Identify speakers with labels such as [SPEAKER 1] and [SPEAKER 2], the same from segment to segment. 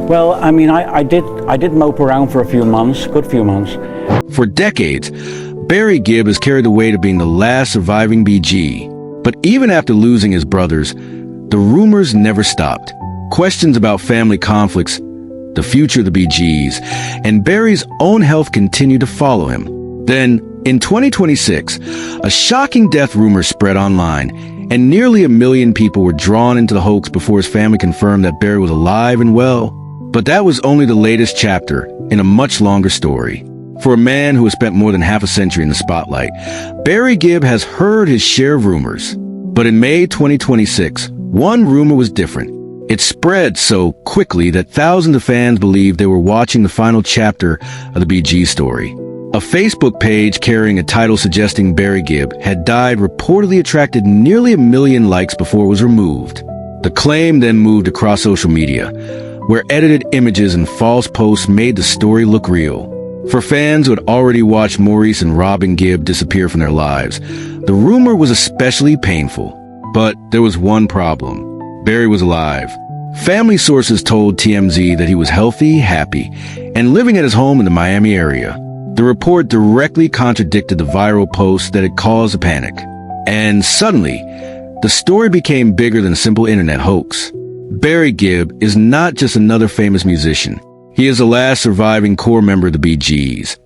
[SPEAKER 1] Well, I mean, I did mope around for a few months, good few months.
[SPEAKER 2] For decades, Barry Gibb has carried the weight of being the last surviving Bee Gee. But even after losing his brothers, the rumors never stopped. Questions about family conflicts, the future of the Bee Gees, and Barry's own health continued to follow him. Then, in 2026, a shocking death rumor spread online, and nearly 1 million people were drawn into the hoax before his family confirmed that Barry was alive and well. But that was only the latest chapter in a much longer story. For a man who has spent more than half a century in the spotlight, Barry Gibb has heard his share of rumors. But in May 2026, one rumor was different. It spread so quickly that thousands of fans believed they were watching the final chapter of the Bee Gees story. A Facebook page carrying a title suggesting Barry Gibb had died reportedly attracted nearly 1 million likes before it was removed. The claim then moved across social media, where edited images and false posts made the story look real. For fans who had already watched Maurice and Robin Gibb disappear from their lives, the rumor was especially painful. But there was one problem. Barry was alive. Family sources told TMZ that he was healthy, happy, and living at his home in the Miami area. The report directly contradicted the viral post that had caused a panic. And suddenly, the story became bigger than a simple internet hoax. Barry Gibb is not just another famous musician. He is the last surviving core member of the Bee Gees,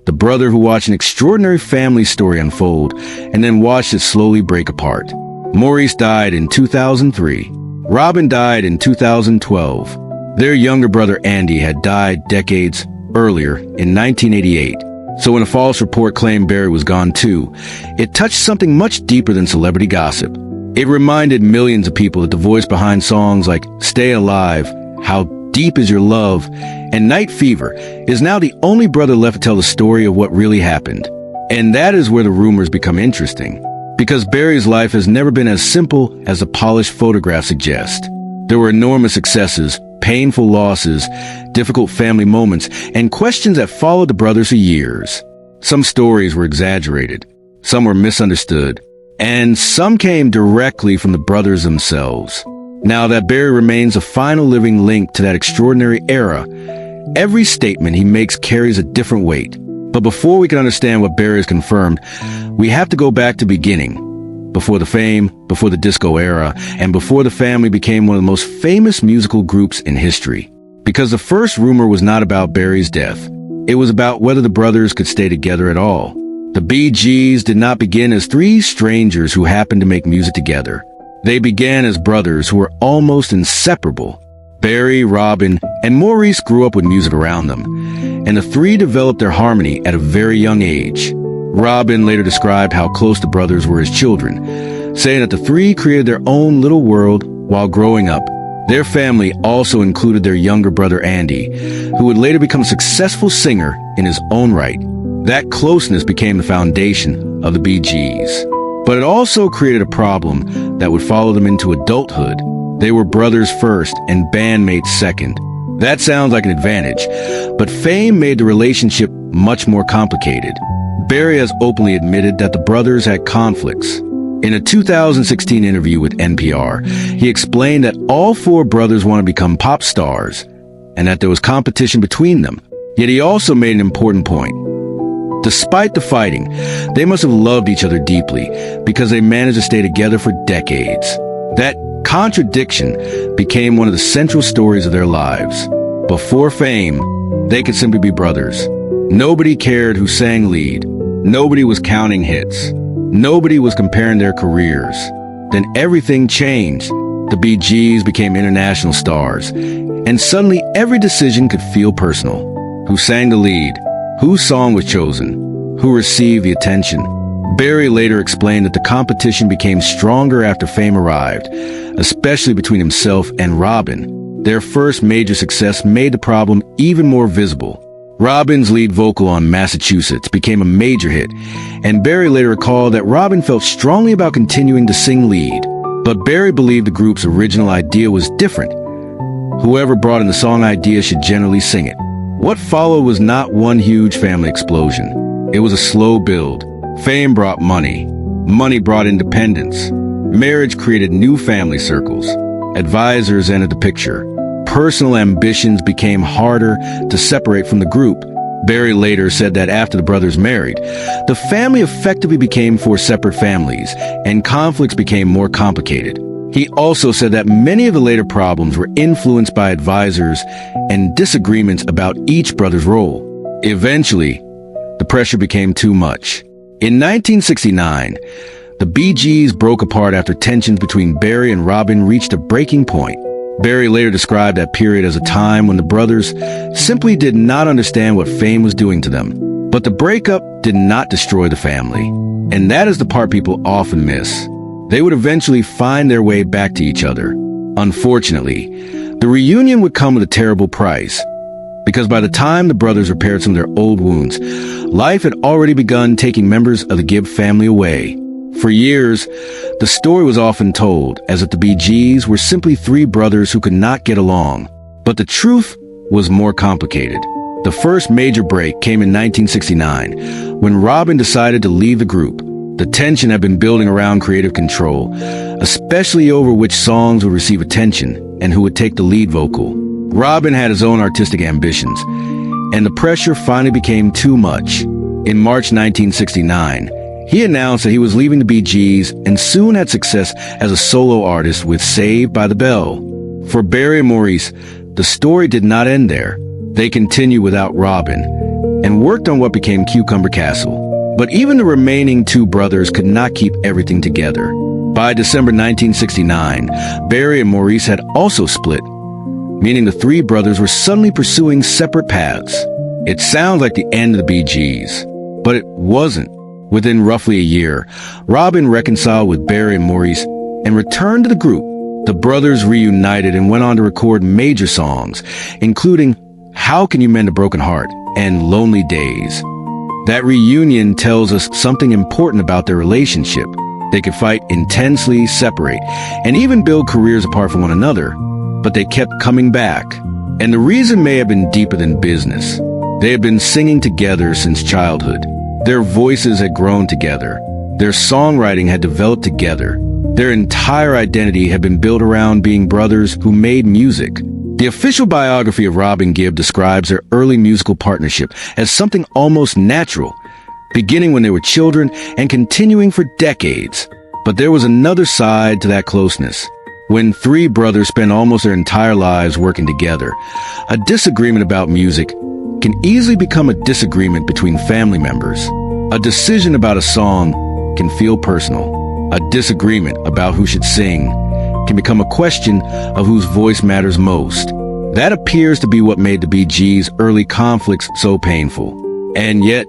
[SPEAKER 2] the brother who watched an extraordinary family story unfold and then watched it slowly break apart. Maurice died in 2003. Robin died in 2012. Their younger brother Andy had died decades earlier in 1988. So when a false report claimed Barry was gone too, it touched something much deeper than celebrity gossip. It reminded millions of people that the voice behind songs like Stay Alive, How Deep Is Your Love, and Night Fever is now the only brother left to tell the story of what really happened. And that is where the rumors become interesting, because Barry's life has never been as simple as the polished photograph suggests. There were enormous successes, painful losses, difficult family moments, and questions that followed the brothers for years. Some stories were exaggerated, some were misunderstood, and some came directly from the brothers themselves. Now that Barry remains a final living link to that extraordinary era, every statement he makes carries a different weight. But before we can understand what Barry has confirmed, we have to go back to the beginning. Before the fame, before the disco era, and before the family became one of the most famous musical groups in history. Because the first rumor was not about Barry's death. It was about whether the brothers could stay together at all. The Bee Gees did not begin as three strangers who happened to make music together. They began as brothers who were almost inseparable. Barry, Robin, and Maurice grew up with music around them, and the three developed their harmony at a very young age. Robin later described how close the brothers were as children, saying that the three created their own little world while growing up. Their family also included their younger brother Andy, who would later become a successful singer in his own right. That closeness became the foundation of the Bee Gees. But it also created a problem that would follow them into adulthood. They were brothers first and bandmates second. That sounds like an advantage, but fame made the relationship much more complicated. Barry has openly admitted that the brothers had conflicts. In a 2016 interview with NPR, he explained that all four brothers want to become pop stars and that there was competition between them. Yet he also made an important point. Despite the fighting, they must have loved each other deeply because they managed to stay together for decades. That contradiction became one of the central stories of their lives. Before fame, they could simply be brothers. Nobody cared who sang lead. Nobody was counting hits. Nobody was comparing their careers. Then everything changed. The Bee Gees became international stars, and suddenly every decision could feel personal. Who sang the lead? Whose song was chosen? Who received the attention? Barry later explained that the competition became stronger after fame arrived, especially between himself and Robin. Their first major success made the problem even more visible. Robin's lead vocal on Massachusetts became a major hit, and Barry later recalled that Robin felt strongly about continuing to sing lead. But Barry believed the group's original idea was different. Whoever brought in the song idea should generally sing it. What followed was not one huge family explosion. It was a slow build. Fame brought money. Money brought independence. Marriage created new family circles. Advisors entered the picture. personal ambitions became harder to separate from the group. Barry later said that after the brothers married, the family effectively became four separate families, and conflicts became more complicated. He also said that many of the later problems were influenced by advisors and disagreements about each brother's role. Eventually, the pressure became too much. In 1969, the Bee Gees broke apart after tensions between Barry and Robin reached a breaking point. Barry later described that period as a time when the brothers simply did not understand what fame was doing to them. But the breakup did not destroy the family. And that is the part people often miss. They would eventually find their way back to each other. Unfortunately, the reunion would come with a terrible price. Because by the time the brothers repaired some of their old wounds, life had already begun taking members of the Gibb family away. For years, the story was often told as if the Bee Gees were simply three brothers who could not get along. But the truth was more complicated. The first major break came in 1969, when Robin decided to leave the group. The tension had been building around creative control, especially over which songs would receive attention and who would take the lead vocal. Robin had his own artistic ambitions, and the pressure finally became too much. In March 1969, he announced that he was leaving the Bee Gees and soon had success as a solo artist with Saved by the Bell. For Barry and Maurice, the story did not end there. They continued without Robin and worked on what became Cucumber Castle. But even the remaining two brothers could not keep everything together. By December 1969, Barry and Maurice had also split, meaning the three brothers were suddenly pursuing separate paths. It sounds like the end of the Bee Gees, but it wasn't. Within roughly a year, Robin reconciled with Barry and Maurice and returned to the group. The brothers reunited and went on to record major songs, including How Can You Mend a Broken Heart and Lonely Days. That reunion tells us something important about their relationship. They could fight intensely, separate, and even build careers apart from one another, but they kept coming back. And the reason may have been deeper than business. They had been singing together since childhood. Their voices had grown together. Their songwriting had developed together. Their entire identity had been built around being brothers who made music. The official biography of Robin Gibb describes their early musical partnership as something almost natural, beginning when they were children and continuing for decades. But there was another side to that closeness. When three brothers spend almost their entire lives working together, a disagreement about music can easily become a disagreement between family members. A decision about a song can feel personal. A disagreement about who should sing can become a question of whose voice matters most. That appears to be what made the Bee Gees' early conflicts so painful. And yet,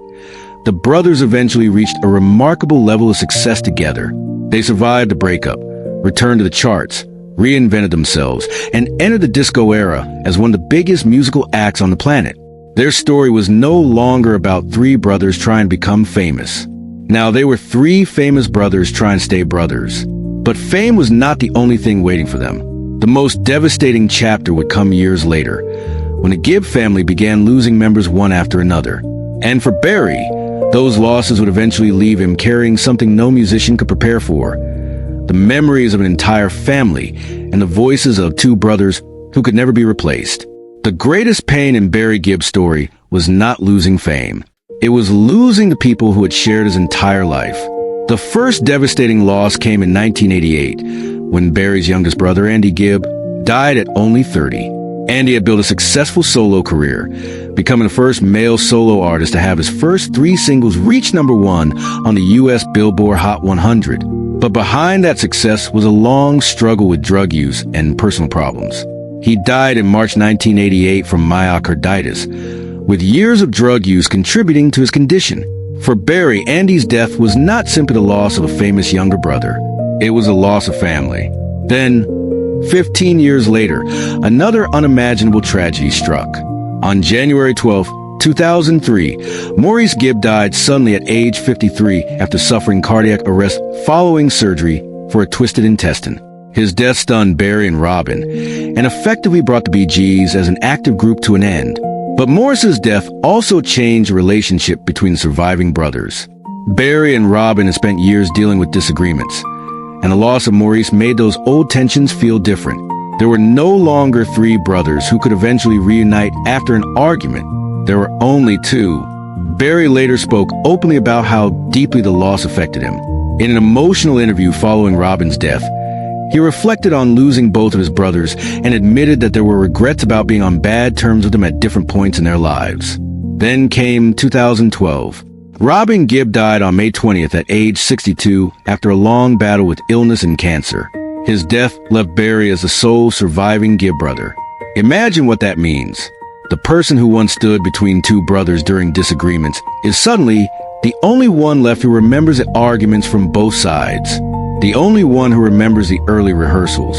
[SPEAKER 2] the brothers eventually reached a remarkable level of success together. They survived the breakup, returned to the charts, reinvented themselves, and entered the disco era as one of the biggest musical acts on the planet. Their story was no longer about three brothers trying to become famous. Now, they were three famous brothers trying to stay brothers. But fame was not the only thing waiting for them. The most devastating chapter would come years later, when the Gibb family began losing members one after another. And for Barry, those losses would eventually leave him carrying something no musician could prepare for: the memories of an entire family and the voices of two brothers who could never be replaced. The greatest pain in Barry Gibb's story was not losing fame. It was losing the people who had shared his entire life. The first devastating loss came in 1988, when Barry's youngest brother, Andy Gibb, died at only 30. Andy had built a successful solo career, becoming the first male solo artist to have his first 3 singles reach #1 on the U.S. Billboard Hot 100. But behind that success was a long struggle with drug use and personal problems. He died in March 1988 from myocarditis, with years of drug use contributing to his condition. For Barry, Andy's death was not simply the loss of a famous younger brother. It was a loss of family. Then, 15 years later, another unimaginable tragedy struck. On January 12, 2003, Maurice Gibb died suddenly at age 53 after suffering cardiac arrest following surgery for a twisted intestine. His death stunned Barry and Robin and effectively brought the Bee Gees as an active group to an end. But Maurice's death also changed the relationship between the surviving brothers. Barry and Robin had spent years dealing with disagreements, and the loss of Maurice made those old tensions feel different. There were no longer three brothers who could eventually reunite after an argument. There were only two. Barry later spoke openly about how deeply the loss affected him. In an emotional interview following Robin's death, he reflected on losing both of his brothers and admitted that there were regrets about being on bad terms with them at different points in their lives. Then came 2012. Robin Gibb died on May 20th at age 62 after a long battle with illness and cancer. His death left Barry as the sole surviving Gibb brother. Imagine what that means. The person who once stood between two brothers during disagreements is suddenly the only one left who remembers the arguments from both sides. The only one who remembers the early rehearsals.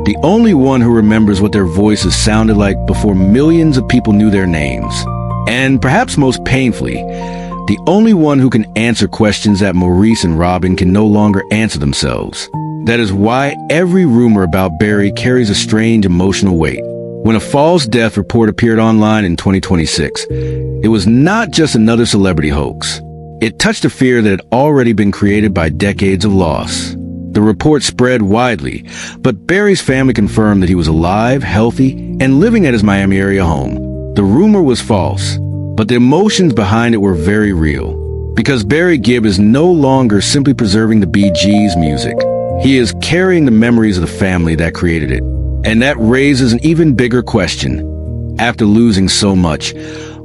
[SPEAKER 2] The only one who remembers what their voices sounded like before millions of people knew their names. And perhaps most painfully, the only one who can answer questions that Maurice and Robin can no longer answer themselves. That is why every rumor about Barry carries a strange emotional weight. When a false death report appeared online in 2026, it was not just another celebrity hoax. It touched a fear that had already been created by decades of loss. The report spread widely, but Barry's family confirmed that he was alive, healthy, and living at his Miami area home. The rumor was false, but the emotions behind it were very real. Because Barry Gibb is no longer simply preserving the Bee Gees' music. He is carrying the memories of the family that created it. And that raises an even bigger question. After losing so much,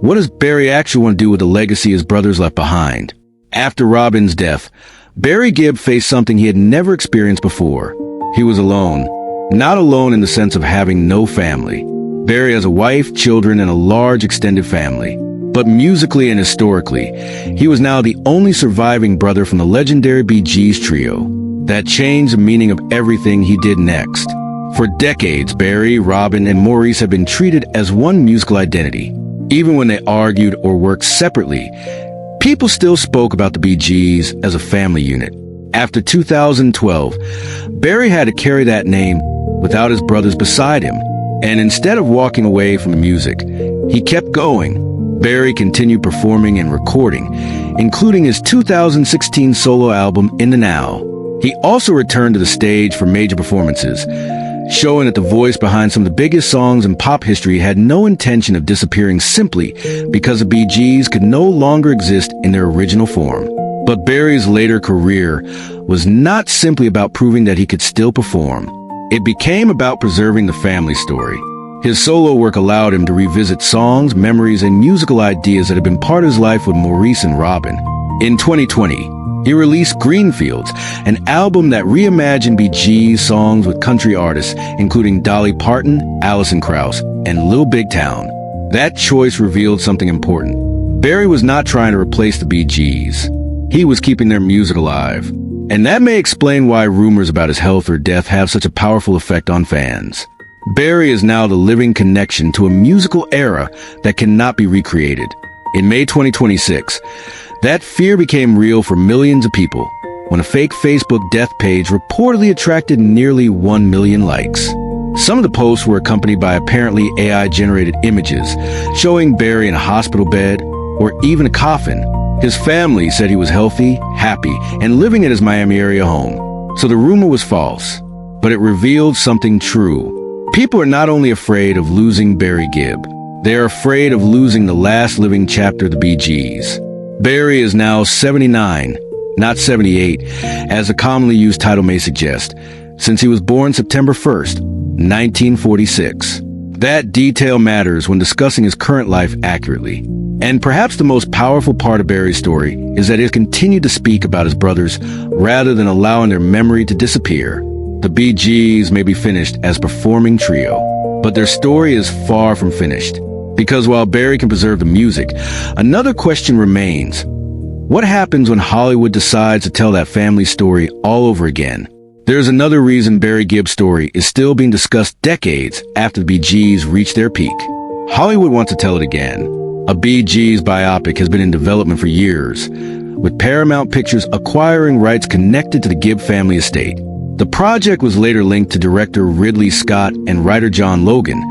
[SPEAKER 2] what does Barry actually want to do with the legacy his brothers left behind? After Robin's death, Barry Gibb faced something he had never experienced before. He was alone. Not alone in the sense of having no family. Barry has a wife, children, and a large extended family. But musically and historically, he was now the only surviving brother from the legendary Bee Gees trio. That changed the meaning of everything he did next. For decades, Barry, Robin, and Maurice have been treated as one musical identity. Even when they argued or worked separately, people still spoke about the Bee Gees as a family unit. After 2012, Barry had to carry that name without his brothers beside him. And instead of walking away from the music, he kept going. Barry continued performing and recording, including his 2016 solo album, In the Now. He also returned to the stage for major performances, showing that the voice behind some of the biggest songs in pop history had no intention of disappearing simply because the Bee Gees could no longer exist in their original form. But Barry's later career was not simply about proving that he could still perform. It became about preserving the family story. His solo work allowed him to revisit songs, memories, and musical ideas that had been part of his life with Maurice and Robin. In 2020, he released Greenfields, an album that reimagined Bee Gees songs with country artists, including Dolly Parton, Alison Krauss, and Little Big Town. That choice revealed something important. Barry was not trying to replace the Bee Gees. He was keeping their music alive. And that may explain why rumors about his health or death have such a powerful effect on fans. Barry is now the living connection to a musical era that cannot be recreated. In May 2026, that fear became real for millions of people when a fake Facebook death page reportedly attracted nearly 1 million likes. Some of the posts were accompanied by apparently AI-generated images showing Barry in a hospital bed or even a coffin. His family said he was healthy, happy, and living at his Miami area home. So the rumor was false, but it revealed something true. People are not only afraid of losing Barry Gibb, they are afraid of losing the last living chapter of the Bee Gees. Barry is now 79, not 78, as the commonly used title may suggest, since he was born September 1st, 1946. That detail matters when discussing his current life accurately. And perhaps the most powerful part of Barry's story is that he has continued to speak about his brothers rather than allowing their memory to disappear. The Bee Gees may be finished as performing trio, but their story is far from finished. Because while Barry can preserve the music, another question remains. What happens when Hollywood decides to tell that family story all over again? There's another reason Barry Gibb's story is still being discussed decades after the Bee Gees reached their peak. Hollywood wants to tell it again. A Bee Gees biopic has been in development for years, with Paramount Pictures acquiring rights connected to the Gibb family estate. The project was later linked to director Ridley Scott and writer John Logan,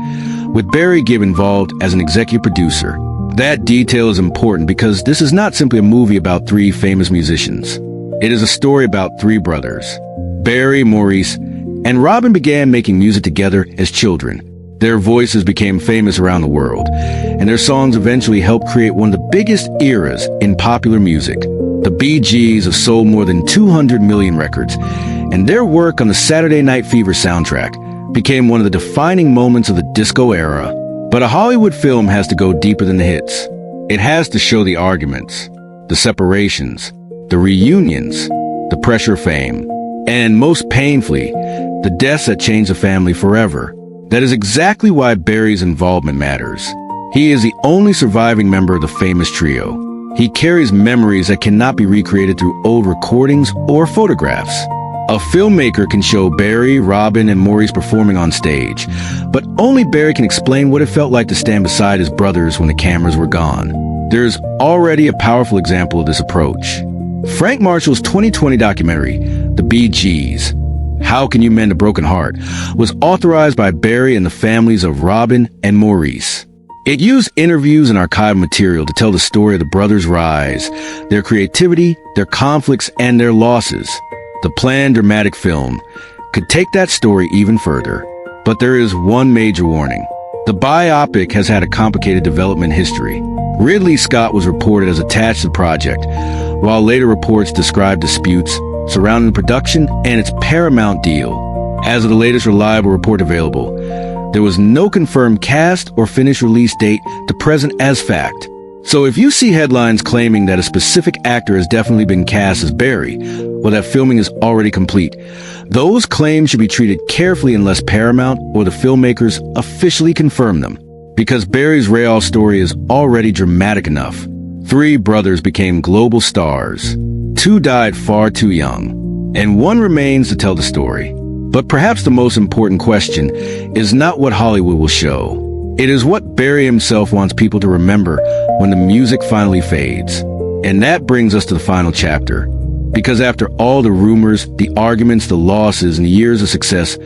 [SPEAKER 2] with Barry Gibb involved as an executive producer. That detail is important because this is not simply a movie about three famous musicians. It is a story about three brothers, Barry, Maurice, and Robin began making music together as children. Their voices became famous around the world, and their songs eventually helped create one of the biggest eras in popular music. The Bee Gees have sold more than 200 million records, and their work on the Saturday Night Fever soundtrack became one of the defining moments of the disco era. But a Hollywood film has to go deeper than the hits. It has to show the arguments, the separations, the reunions, the pressure of fame, and most painfully, the deaths that changed the family forever. That is exactly why Barry's involvement matters. He is the only surviving member of the famous trio. He carries memories that cannot be recreated through old recordings or photographs. A filmmaker can show Barry, Robin, and Maurice performing on stage, but only Barry can explain what it felt like to stand beside his brothers when the cameras were gone. There's already a powerful example of this approach. Frank Marshall's 2020 documentary, The Bee Gees, How Can You Mend a Broken Heart, was authorized by Barry and the families of Robin and Maurice. It used interviews and archival material to tell the story of the brothers' rise, their creativity, their conflicts, and their losses. The planned dramatic film could take that story even further. But there is one major warning. The biopic has had a complicated development history. Ridley Scott was reported as attached to the project, while later reports described disputes surrounding the production and its Paramount deal. As of the latest reliable report available, there was no confirmed cast or finished release date to present as fact. So if you see headlines claiming that a specific actor has definitely been cast as Barry, or that filming is already complete, those claims should be treated carefully unless Paramount or the filmmakers officially confirm them. Because Barry's real story is already dramatic enough. 3 brothers became global stars. 2 died far too young. And 1 remains to tell the story. But perhaps the most important question is not what Hollywood will show. It is what Barry himself wants people to remember when the music finally fades. And that brings us to the final chapter. Because after all the rumors, the arguments, the losses, and the years of success,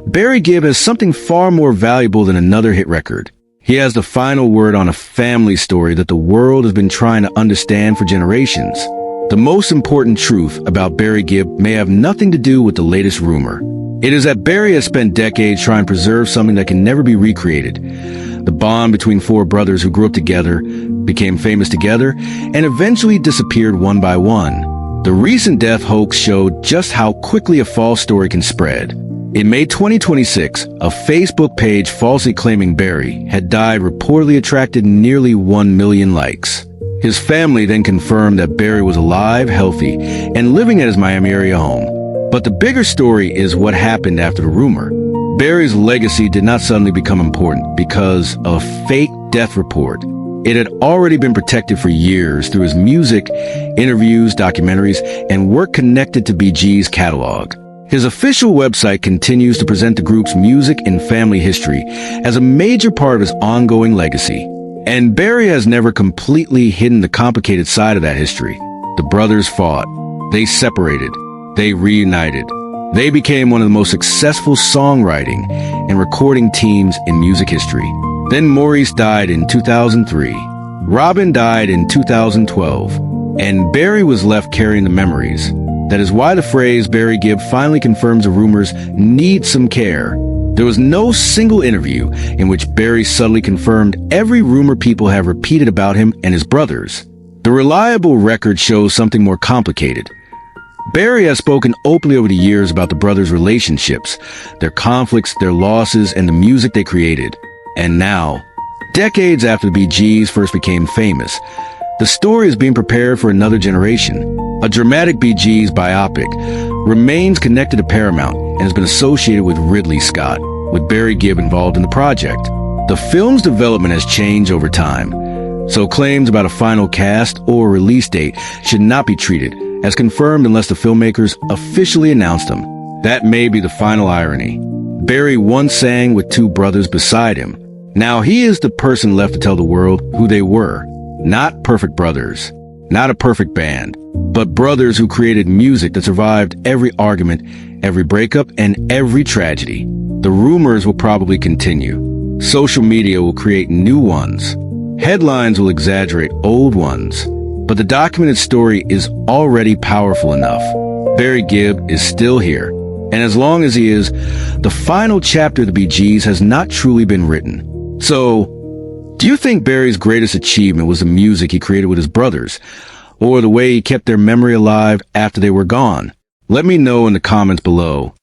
[SPEAKER 2] Barry Gibb has something far more valuable than another hit record. He has the final word on a family story that the world has been trying to understand for generations. The most important truth about Barry Gibb may have nothing to do with the latest rumor. It is that Barry has spent decades trying to preserve something that can never be recreated. The bond between 4 brothers who grew up together, became famous together, and eventually disappeared one by one. The recent death hoax showed just how quickly a false story can spread. In May 2026, a Facebook page falsely claiming Barry had died reportedly attracted nearly 1 million likes. His family then confirmed that Barry was alive, healthy, and living at his Miami area home. But the bigger story is what happened after the rumor. Barry's legacy did not suddenly become important because of a fake death report. It had already been protected for years through his music, interviews, documentaries, and work connected to Bee Gees' catalog. His official website continues to present the group's music and family history as a major part of his ongoing legacy. And Barry has never completely hidden the complicated side of that history. The brothers fought. They separated. They reunited. They became one of the most successful songwriting and recording teams in music history. Then Maurice died in 2003. Robin died in 2012. And Barry was left carrying the memories. That is why the phrase Barry Gibb finally confirms the rumors need some care. There was no single interview in which Barry subtly confirmed every rumor people have repeated about him and his brothers. The reliable record shows something more complicated. Barry has spoken openly over the years about the brothers' relationships, their conflicts, their losses, and the music they created. And now, decades after the Bee Gees first became famous, the story is being prepared for another generation. A dramatic Bee Gees biopic remains connected to Paramount and has been associated with Ridley Scott, with Barry Gibb involved in the project. The film's development has changed over time, so claims about a final cast or release date should not be treated as confirmed unless the filmmakers officially announce them. That may be the final irony. Barry once sang with 2 brothers beside him. Now he is the person left to tell the world who they were. Not perfect brothers, not a perfect band, but brothers who created music that survived every argument, every breakup, and every tragedy. The rumors will probably continue. Social media will create new ones. Headlines will exaggerate old ones. But the documented story is already powerful enough. Barry Gibb is still here, And as long as he is, the final chapter of the Bee Gees has not truly been written. So, do you think Barry's greatest achievement was the music he created with his brothers, or the way he kept their memory alive after they were gone? Let me know in the comments below.